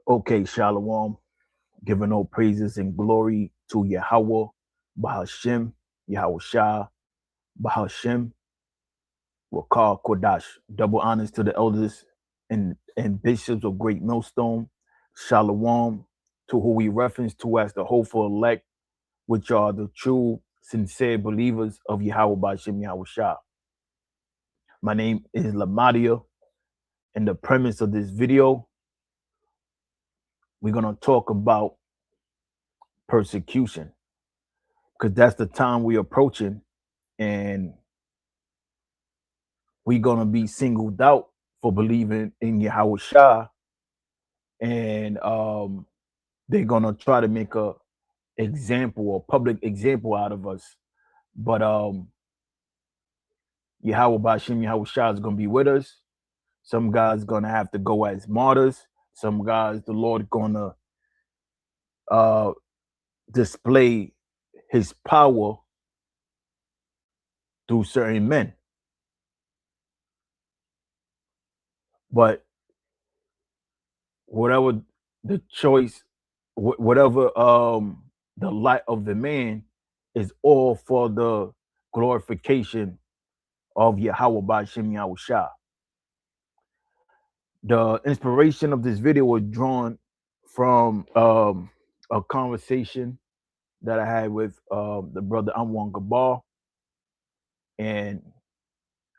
Okay, Shalom, giving all praises and glory to Yahweh, Bahashem, Yahweh Shah, Bahashem, Wakar Kodash. Double honors to the elders and bishops of Great Millstone. Shalom, to who we reference to as the hopeful elect, which are the true, sincere believers of Yahweh Bahashem, Yahweh Shah. My name is Lamadia, and the premise of this video, we're going to talk about persecution, because that's the time we're approaching, and we're gonna be singled out for believing in Yahweh Shah, and they're gonna try to make a example or public example out of us. But Yahweh Bashim Yahweh Shah is gonna be with us. Some guys gonna have to go as martyrs. Some guys the Lord gonna uh display his power through certain men. But whatever the choice, whatever the light of the man is, all for the glorification of Yahweh Ba'Shem Yahweh Shah. The inspiration of this video was drawn from a conversation that I had with the brother Anwan Gabar, and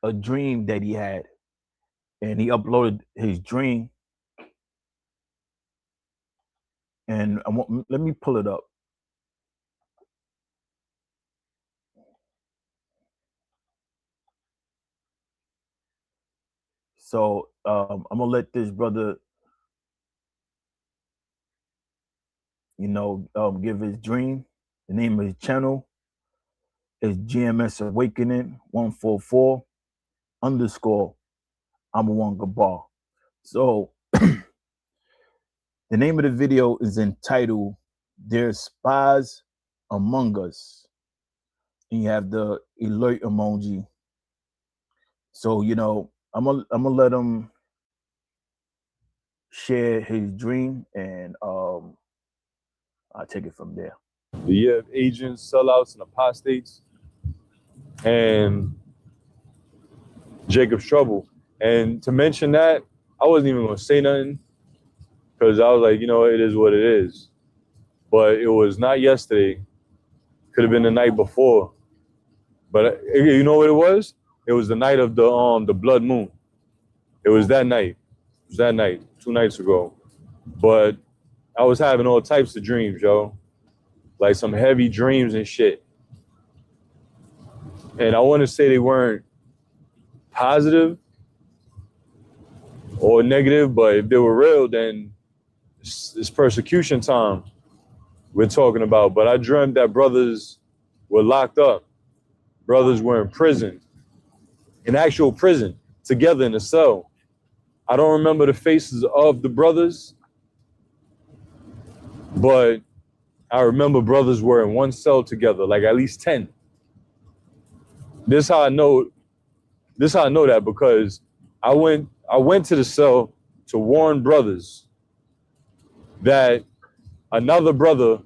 a dream that he had, and he uploaded his dream. And let me pull it up. So I'm gonna let this brother, give his dream. The name of his channel is GMS Awakening 144 _ Amawan Gabar. So the name of the video is entitled "There's Spies Among Us," and you have the alert emoji. So I'm gonna let him share his dream, and I'll take it from there. You have agents, sellouts, and apostates, and Jacob's trouble. And to mention that, I wasn't even going to say nothing because I was like, it is what it is. But it was not yesterday. Could have been the night before. But you know what it was? It was the night of the blood moon. It was that night. It was that night, 2 nights ago. But I was having all types of dreams, yo. Like some heavy dreams and shit. And I want to say they weren't positive or negative, but if they were real, then it's persecution time we're talking about. But I dreamt that brothers were locked up. Brothers were in prison, in actual prison, together in a cell. I don't remember the faces of the brothers, but I remember brothers were in one cell together, like at least 10. This how I know that, because I went to the cell to warn brothers that another brother,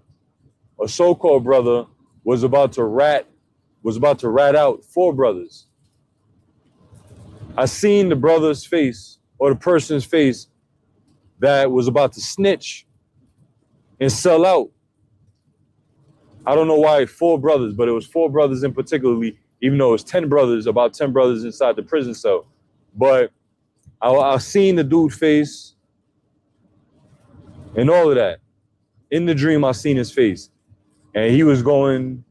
a so-called brother, was about to rat out 4 brothers. I seen the brother's face, or the person's face, that was about to snitch and sell out. I don't know why 4 brothers, but it was 4 brothers in particularly, even though it was 10 brothers, about 10 brothers inside the prison cell. But I seen the dude's face and all of that. In the dream, I seen his face. And he was going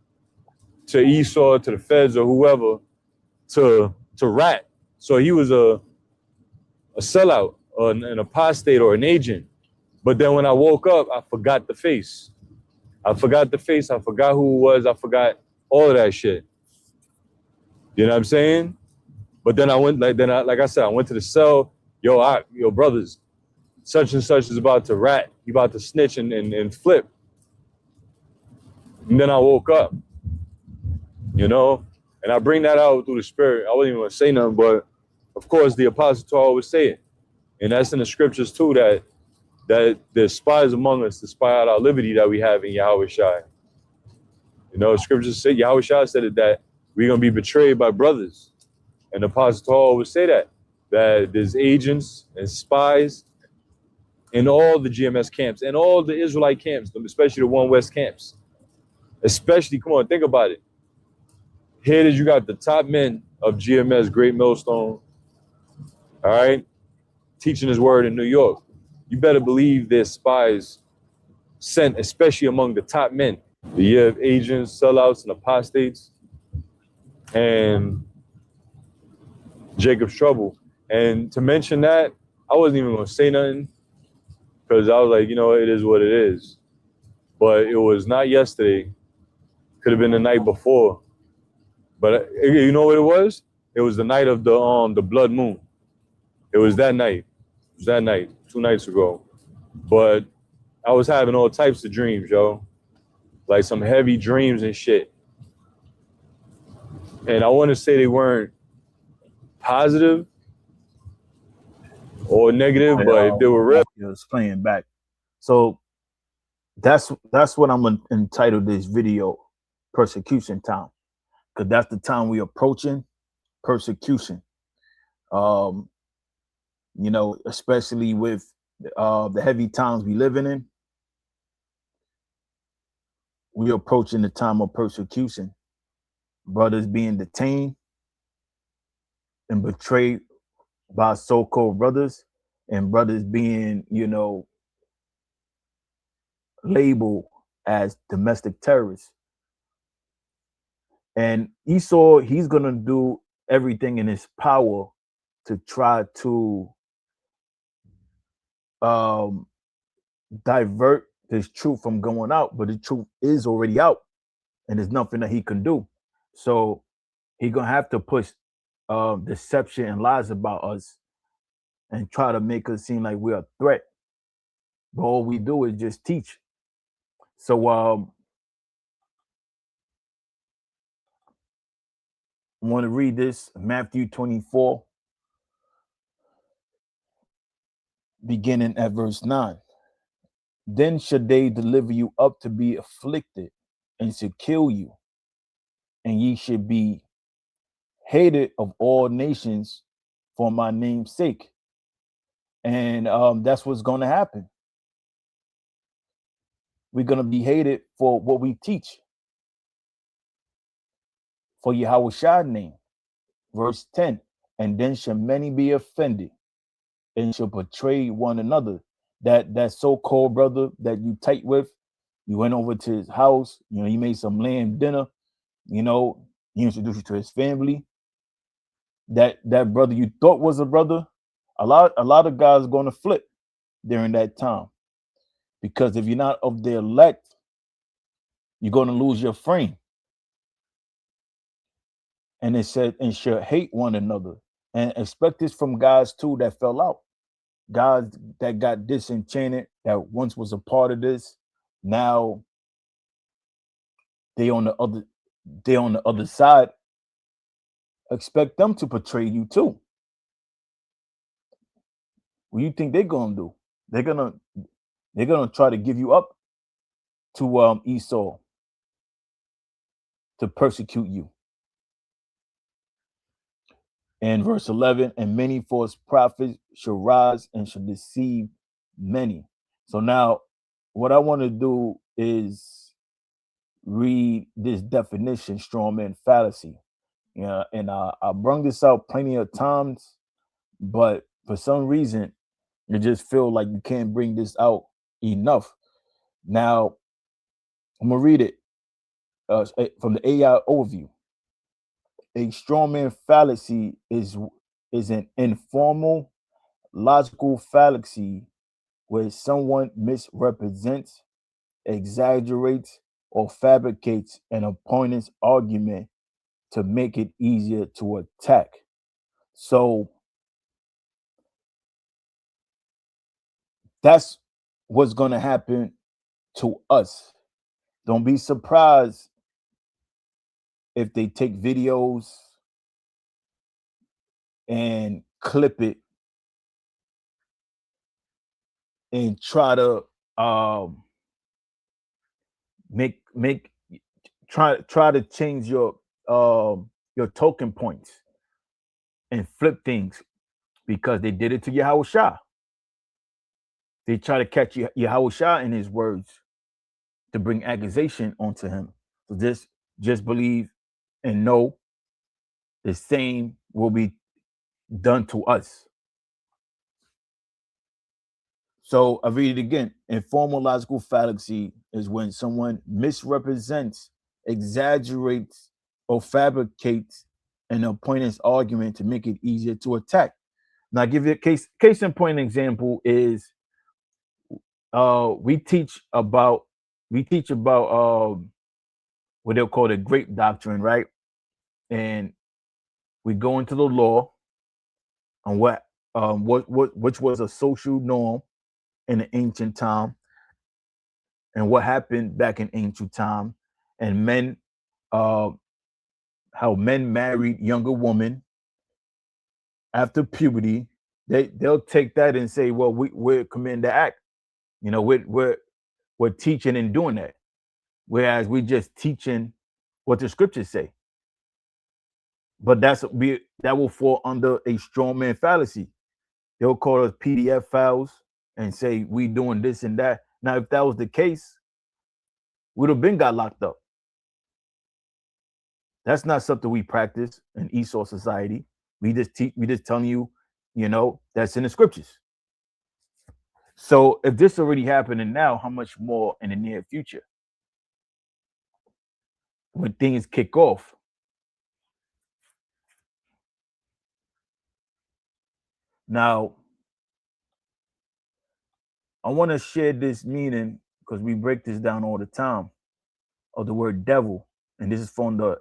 to Esau, to the feds or whoever, to rat. So he was a sellout, or an apostate, or an agent. But then when I woke up, I forgot the face. I forgot who it was. I forgot all of that shit. You know what I'm saying? But then I went, like I said, I went to the cell. Yo, brothers, such and such is about to rat. He about to snitch and flip. And then I woke up, and I bring that out through the spirit. I wasn't even going to say nothing, but of course the Apostle Paul always say it. And that's in the scriptures too, that that there's spies among us to spy out our liberty that we have in Yahweh Shai. You know, scriptures say, Yahweh Shai said it, that we're going to be betrayed by brothers. And the Apostle Paul would say that there's agents and spies in all the GMS camps and all the Israelite camps, especially the One West camps. Especially, come on, think about it. Here it is, you got the top men of GMS, Great Millstone, all right, teaching his word in New York. You better believe there's spies sent, especially among the top men. You have agents, sellouts, and apostates, and Jacob's trouble. And to mention that, I wasn't even going to say nothing because I was like, you know, it is what it is. But it was not yesterday. Could have been the night before. But you know what it was? It was the night of the blood moon. It was that night. It was that night, 2 nights ago. But I was having all types of dreams, yo. Like some heavy dreams and shit. And I want to say they weren't positive or negative, but if they were real. It's playing back. So that's what I'm entitled this video, persecution time, because that's the time we're approaching persecution. You know, especially with the heavy times we living in, we're approaching the time of persecution. Brothers being detained and betrayed by so-called brothers, and brothers being, you know, labeled as domestic terrorists. And Esau, he's gonna do everything in his power to try to divert this truth from going out, but the truth is already out, and there's nothing that he can do. So he's gonna have to push deception and lies about us and try to make us seem like we're a threat. But all we do is just teach. So I want to read this, Matthew 24, beginning at verse 9. Then should they deliver you up to be afflicted and to kill you, and ye should be hated of all nations for my name's sake. And that's what's going to happen. We're going to be hated for what we teach, for Yahweh Shai's name. Verse 10, and then shall many be offended and shall betray one another. That so-called brother that you tight with, you went over to his house, you know, he made some lamb dinner, you know, he introduced you to his family. That brother you thought was a brother, a lot of guys are going to flip during that time, because if you're not of the elect, you're going to lose your frame. And it said, and shall hate one another. And expect this from guys too that fell out. Guys that got disenchanted, that once was a part of this, now they on the other side. Expect them to betray you too. What do you think they're gonna do? They're gonna try to give you up to Esau, to persecute you. And verse 11, and many false prophets shall rise and shall deceive many. So now what I want to do is read this definition, strawman fallacy. Yeah, and I brung this out plenty of times, but for some reason, you just feel like you can't bring this out enough. Now, I'm gonna read it from the AI overview. A strawman fallacy is an informal, logical fallacy where someone misrepresents, exaggerates, or fabricates an opponent's argument to make it easier to attack. So that's what's going to happen to us. Don't be surprised if they take videos and clip it and try to try to change your token points and flip things, because they did it to Yahweh Shah. They try to catch Yahweh Shah in his words to bring accusation onto him. So just believe and know the same will be done to us. So I read it again. Informal logical fallacy is when someone misrepresents, exaggerates, or fabricates an opponent's argument to make it easier to attack. Now, I'll give you a case in point example is we teach about what they'll call the grape doctrine, right? And we go into the law on which was a social norm in the ancient time, and what happened back in ancient time, and men, how men married younger women after puberty. They'll take that and say, well, we're committing the act. You know, we're teaching and doing that, whereas we just teaching what the scriptures say. But that will fall under a strongman fallacy. They'll call us PDF files and say we doing this and that. Now, if that was the case, we'd have been got locked up. That's not something we practice in Esau society. We just telling you, that's in the scriptures. So if this already happening now, how much more in the near future when things kick off? Now, I want to share this meaning because we break this down all the time of the word devil. And this is from the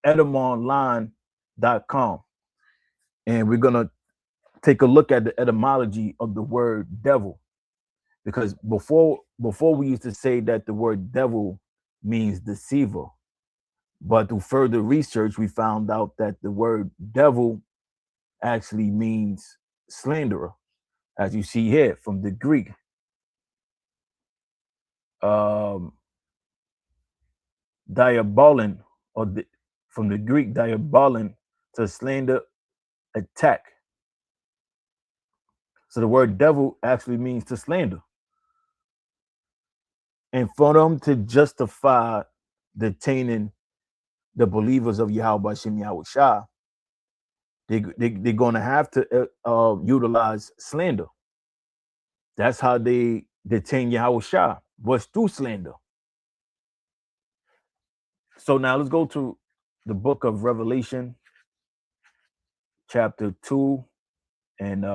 etymonline.com. And we're going to take a look at the etymology of the word devil. Because before we used to say that the word devil means deceiver. But through further research, we found out that the word devil actually means slanderer, as you see here from the Greek. Diabolin, from the Greek diabolin, to slander, attack. So the word devil actually means to slander. And for them to justify detaining the believers of Yahweh Shem Yahweh Shah, they're going to have to utilize slander. That's how they detain Yahweh Shah, was through slander. So now let's go to the book of Revelation, chapter 2 and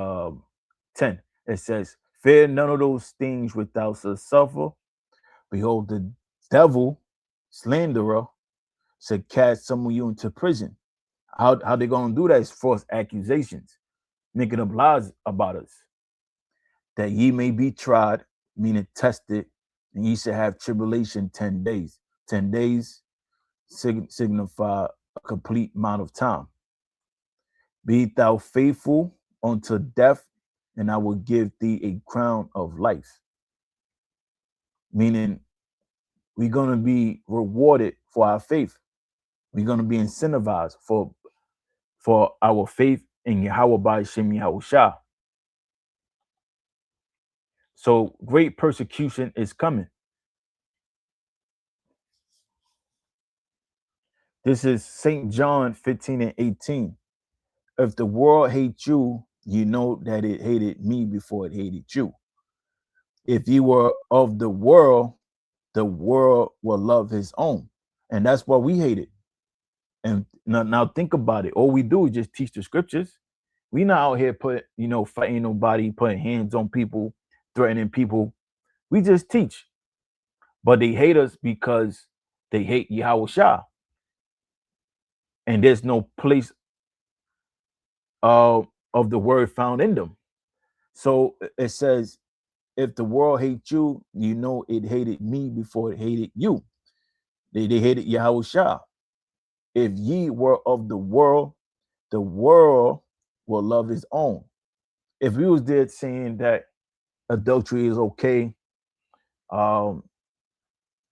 10. It says, fear none of those things which thou shalt suffer. Behold, the devil, slanderer, should cast some of you into prison. How they going to do that is false accusations, making up lies about us, that ye may be tried, meaning tested, and ye should have tribulation 10 days. 10 days signify a complete amount of time. Be thou faithful unto death, and I will give thee a crown of life. Meaning, we're going to be rewarded for our faith. We're going to be incentivized for our faith in Yahweh by Shem Yahweh Shah. So great persecution is coming. This is St. John 15 and 18. If the world hates you, you know that it hated me before it hated you. If you were of the world will love his own. And that's why we hate it. And now think about it. All we do is just teach the scriptures. We not out here fighting nobody, putting hands on people, threatening people. We just teach. But they hate us because they hate Yahweh Shah. And there's no place of the word found in them. So it says, if the world hates you, you know it hated me before it hated you. They hated Yahweh Shah. If ye were of the world will love his own. If we was there saying that adultery is okay. Um,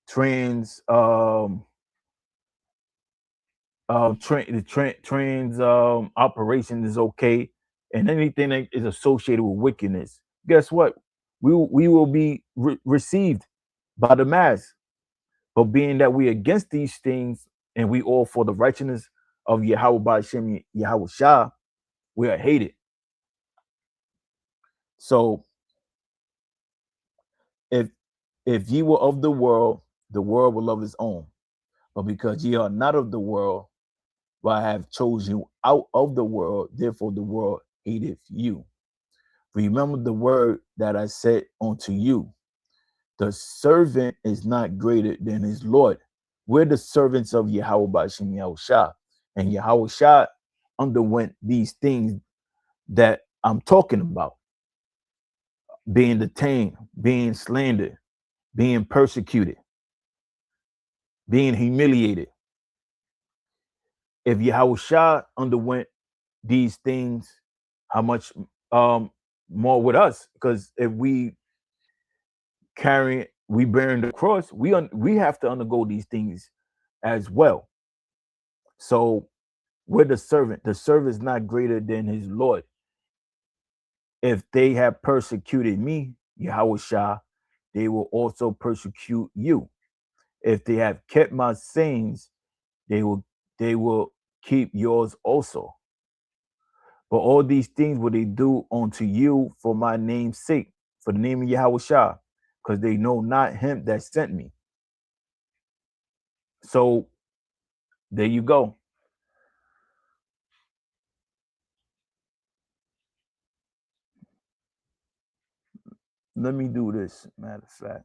trans trans operation is okay, and anything that is associated with wickedness, guess what? We will be received by the mass. But being that we against these things and we all for the righteousness of Yahweh Ba'ashem Yahweh Shah, we are hated. So if ye were of the world will love his own. But because ye are not of the world, but I have chosen you out of the world, therefore the world hateth you. Remember the word that I said unto you. The servant is not greater than his Lord. We're the servants of Yahweh Ba'ashem Yahweh Shah. And Yahweh Shah underwent these things that I'm talking about. Being detained, being slandered, being persecuted, being humiliated. If Yahweh Shah underwent these things, how much more with us? Because if we bearing the cross, we have to undergo these things as well. So we're the servant. The servant is not greater than his Lord. If they have persecuted me, Yahweh Shah, they will also persecute you. If they have kept my sayings, they will keep yours also. But all these things will they do unto you for my name's sake, for the name of Yahweh Shah, because they know not him that sent me. So there you go. Let me do this, matter of fact.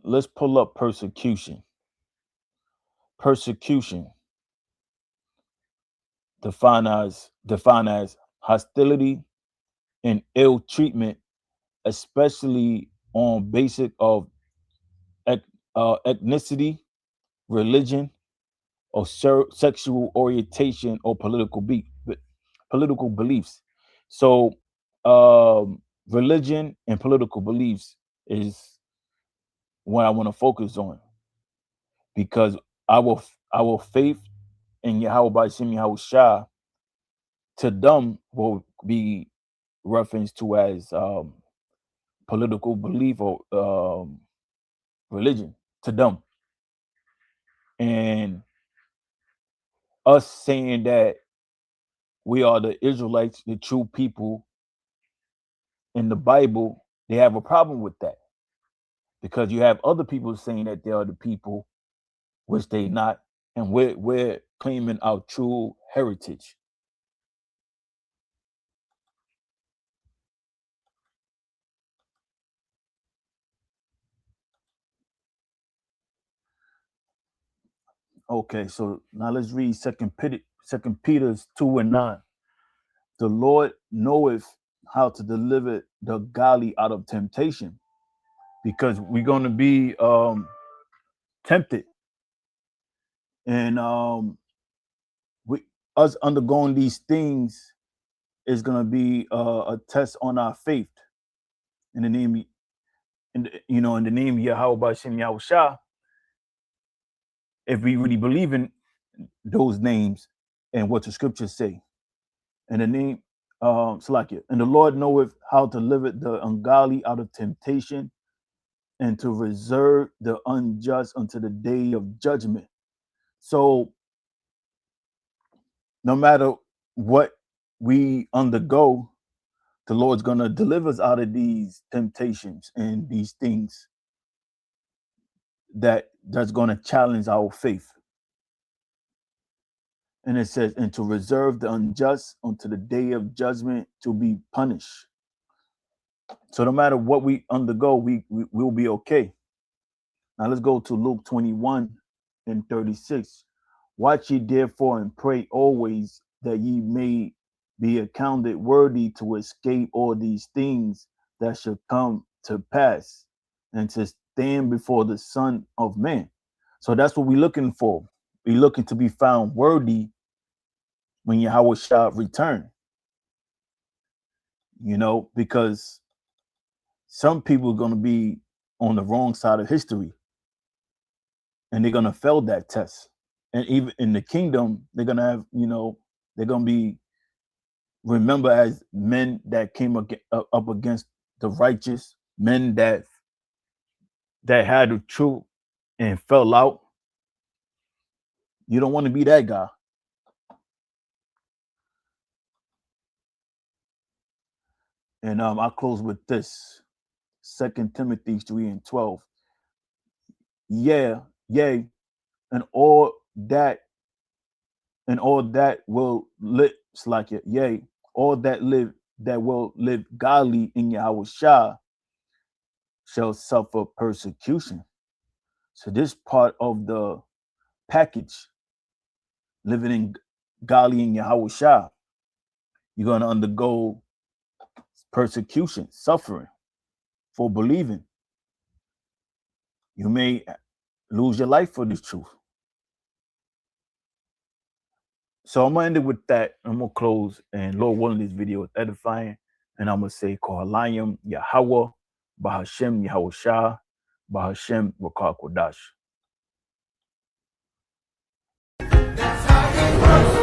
Let's pull up persecution. Persecution defined as hostility and ill treatment, especially on basic of ethnicity, religion, or sexual orientation or political beliefs. So, religion and political beliefs is what I want to focus on, because our faith in Yahweh Ba'ashem Yahweh Shah, to them will be referenced to as political belief or religion to them. And us saying that we are the Israelites, the true people in the Bible, they have a problem with that, because you have other people saying that they are the people, which they not, and we're claiming our true heritage. Okay, so now let's read Second Peter's 2:9. The Lord knoweth how to deliver the godly out of temptation, because we're going to be tempted, and we us undergoing these things is going to be a test on our faith in the name, in the name of Yahweh Ba'ashem Yahweh Shah. If we really believe in those names and what the scriptures say, in the name Salakia, and the Lord knoweth how to deliver the ungodly out of temptation, and to reserve the unjust unto the day of judgment. So no matter what we undergo, the Lord's going to deliver us out of these temptations and these things that's going to challenge our faith. And it says, and to reserve the unjust unto the day of judgment, to be punished. So no matter what we undergo, we'll be okay. Now let's go to Luke 21:36. Watch ye therefore and pray always, that ye may be accounted worthy to escape all these things that shall come to pass, and to stand before the Son of Man. So that's what we're looking for. We're looking to be found worthy when Yahweh shall return. You know, because some people are going to be on the wrong side of history and they're going to fail that test. And even in the kingdom, they're going to have, you know, they're going to be remembered as men that came up against the righteous, men that had the truth and fell out. You don't want to be that guy. And I'll close with this. 2 Timothy 3:12. Yeah, yea, and all that will live like it. Yea, all that will live godly in Yahweh Shah shall suffer persecution. So this part of the package, living in godly in Yahweh Shah, you're gonna undergo persecution, suffering for believing. You may lose your life for this truth. So I'm gonna end it with that. I'm gonna close, and Lord willing, this video is edifying. And I'm gonna say, Kohalayim Yahweh, Bahashem Yahweh Shah, Bahashem Rakah Kodash. That's how it works.